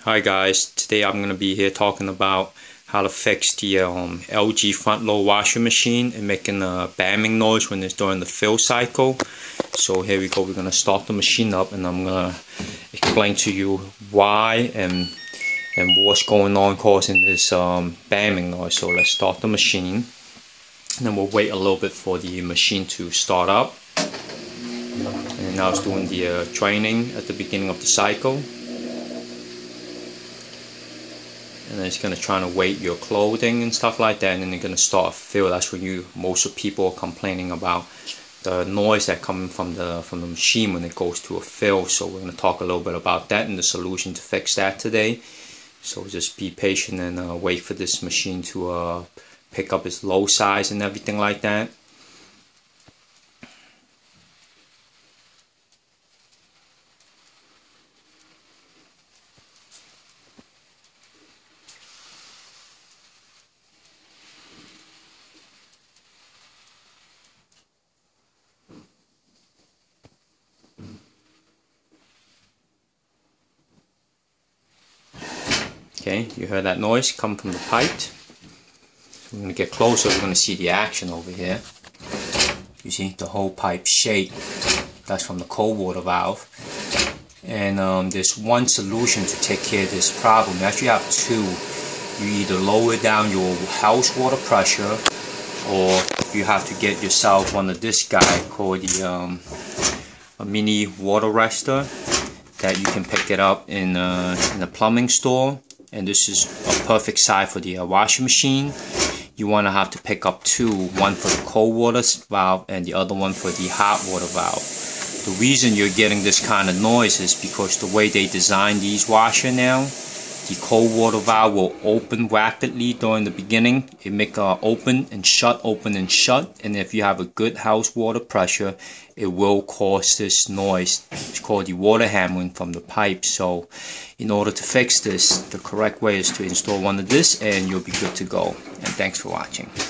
Hi guys, today I'm going to be here talking about how to fix the LG front load washing machine and making a bamming noise when it's during the fill cycle. So here we go, we're going to start the machine up and I'm going to explain to you why and what's going on causing this bamming noise. So let's start the machine and then we'll wait a little bit for the machine to start up. And now it's doing the training at the beginning of the cycle. And then it's going to try to weight your clothing and stuff like that, and then you're going to start a fill. That's when most of people are complaining about the noise that coming from the machine when it goes to a fill. So we're going to talk a little bit about that and the solution to fix that today. So just be patient and wait for this machine to pick up its load size and everything like that. Okay, you heard that noise come from the pipe. So we're going to get closer, we're going to see the action over here. You see the whole pipe shake. That's from the cold water valve. And there's one solution to take care of this problem. You actually have two. You either lower down your house water pressure, or you have to get yourself one of this guy called the a mini water rester that you can pick it up in a plumbing store. And this is a perfect size for the washing machine. You want to have to pick up two, one for the cold water valve and the other one for the hot water valve. The reason you're getting this kind of noise is because the way they design these washers now, the cold water valve will open rapidly during the beginning. It make open and shut, and if you have a good house water pressure, it will cause this noise. It's called the water hammering from the pipe. So in order to fix this, the correct way is to install one of this and you'll be good to go. And thanks for watching.